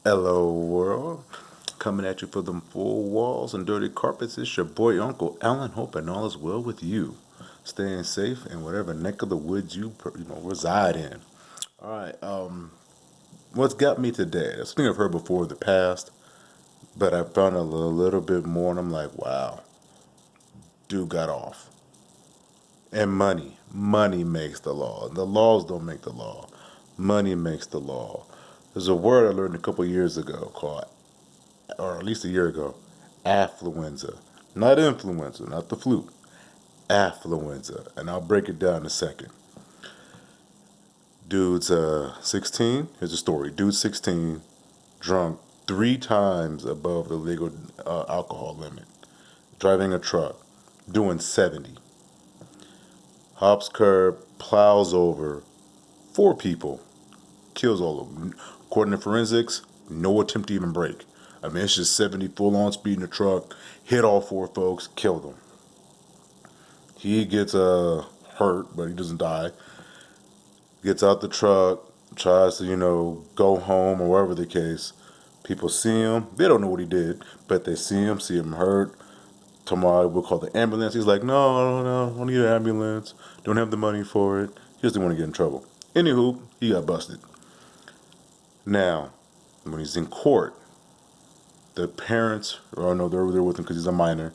Hello world, coming at you for them full walls and dirty carpets. It's your boy Uncle Alan, hoping all is well with you, staying safe in whatever neck of the woods you reside in. All right, what's got me today? That's something I've heard before in the past, but I found a little bit more, and I'm like, wow, dude got off. And money makes the law. The laws don't make the law. Money makes the law. There's a word I learned a couple years ago called, or at least a year ago, affluenza. Not influenza, not the flu. Affluenza. And I'll break it down in a second. Dude's 16. Here's a story. Dude's 16, drunk 3 times above the legal alcohol limit, driving a truck, doing 70. Hops curb, plows over 4 people, kills all of them. According to forensics, no attempt to even brake. I mean, it's just 70 full on speed in the truck, hit all 4 folks, killed them. He gets hurt, but he doesn't die. Gets out the truck, tries to, go home or whatever the case. People see him. They don't know what he did, but they see him hurt. Tomorrow we'll call the ambulance. He's like, no, no, I don't need an ambulance. Don't have the money for it. He doesn't want to get in trouble. Anywho, he got busted. Now, when he's in court, the parents, or no, they're with him because he's a minor.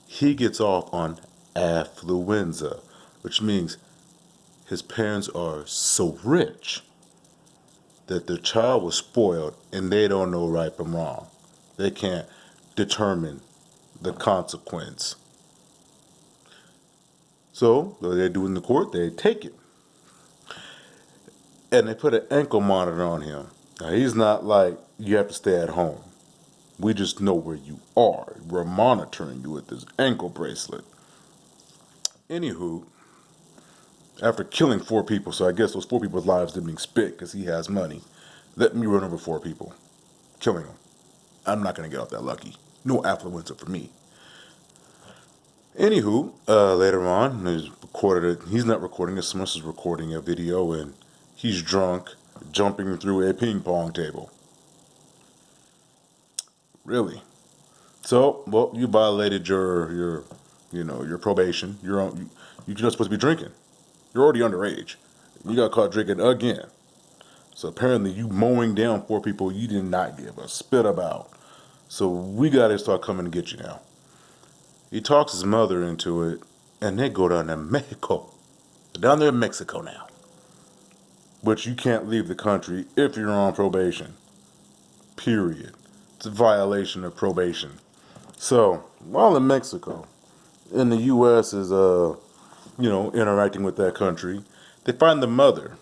He gets off on affluenza, which means his parents are so rich that their child was spoiled and they don't know right from wrong. They can't determine the consequence. So, what they do in the court, they take it. And they put an ankle monitor on him. Now, he's not like, you have to stay at home. We just know where you are. We're monitoring you with this ankle bracelet. Anywho, after killing 4 people, so I guess those 4 people's lives didn't being spit because he has money, let me run over 4 people, killing them. I'm not going to get off that lucky. No affluenza for me. Anywho, later on, he's not recording it, someone else is recording a video, and he's drunk, jumping through a ping pong table. Really? So, well, you violated your probation. You're not supposed to be drinking. You're already underage. You got caught drinking again. So apparently you mowing down 4 people you did not give a spit about. So we gotta start coming to get you now. He talks his mother into it, and they go down to Mexico. Down there in Mexico now. Which you can't leave the country if you're on probation. Period. It's a violation of probation. So, while in Mexico, and the U.S. is, interacting with that country, they find the mother.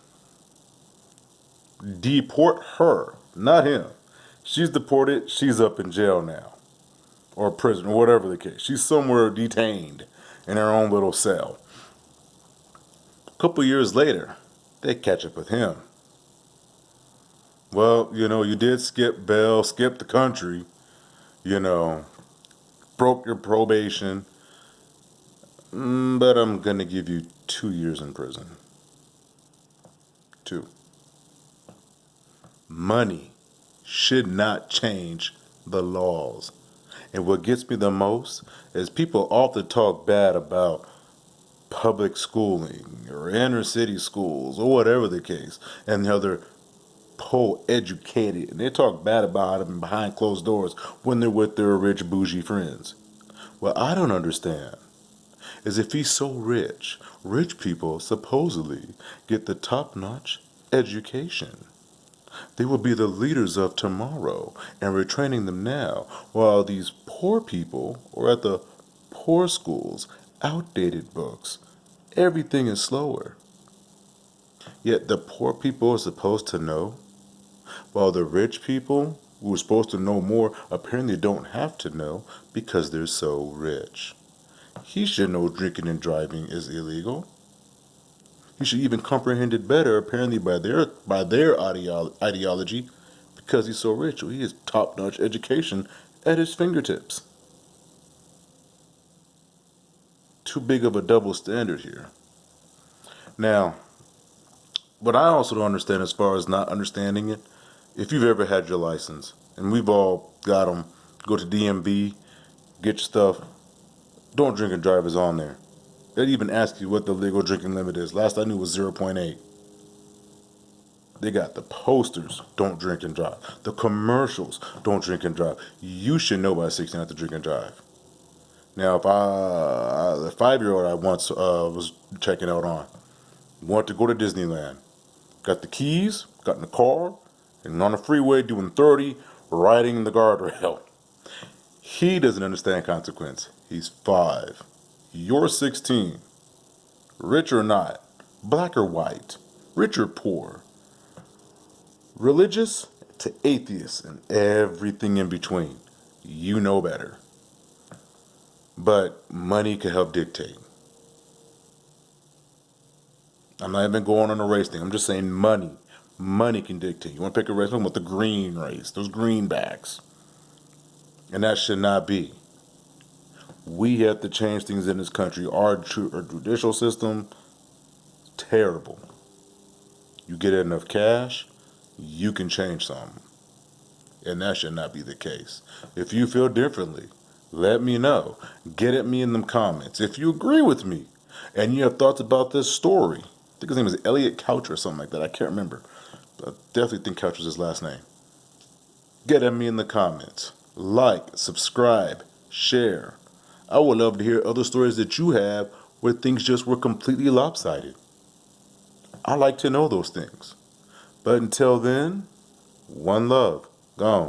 Deport her, not him. She's deported. She's up in jail now, or prison, or whatever the case. She's somewhere detained in her own little cell. A couple years later, they catch up with him. Well, you did skip bail, skip the country, you know, broke your probation, but I'm gonna give you 2 years in prison. 2. Money should not change the laws. And what gets me the most is people often talk bad about public schooling or inner city schools or whatever the case, and how they're educated, and they talk bad about them behind closed doors when they're with their rich bougie friends. What I don't understand is if he's so rich, rich people supposedly get the top-notch education. They will be the leaders of tomorrow, and we're training them now, while these poor people are at the poor schools, outdated books. Everything is slower. Yet the poor people are supposed to know, while the rich people who are supposed to know more apparently don't have to know because they're so rich. He should know drinking and driving is illegal. He should even comprehend it better, apparently by their ideology, because he's so rich. He has top-notch education at his fingertips. Too big of a double standard here. Now, what I also don't understand as far as not understanding it if you've ever had your license, and we've all got them, go to DMV, get your stuff, don't drink and drive is on there. They even ask you what the legal drinking limit is. Last I knew was 0.8. They got the posters, don't drink and drive. The commercials, don't drink and drive. You should know by 16 not to drink and drive. Now, if the 5-year-old I once was checking out on, wanted to go to Disneyland, got the keys, got in the car, and on the freeway doing 30, riding the guardrail. He doesn't understand consequence. He's 5. You're 16. Rich or not, black or white, rich or poor, religious to atheist, and everything in between. You know better. But money can help dictate. I'm not even going on a race thing. I'm just saying money. Money can dictate. You want to pick a race? I'm with the green race, those greenbacks. And that should not be. We have to change things in this country. Our judicial system is terrible. You get enough cash, you can change something. And that should not be the case. If you feel differently, let me know. Get at me in the comments. If you agree with me and you have thoughts about this story, I think his name is Elliot Couch or something like that. I can't remember. But I definitely think Couch was his last name. Get at me in the comments. Like, subscribe, share. I would love to hear other stories that you have where things just were completely lopsided. I like to know those things. But until then, one love. Gone.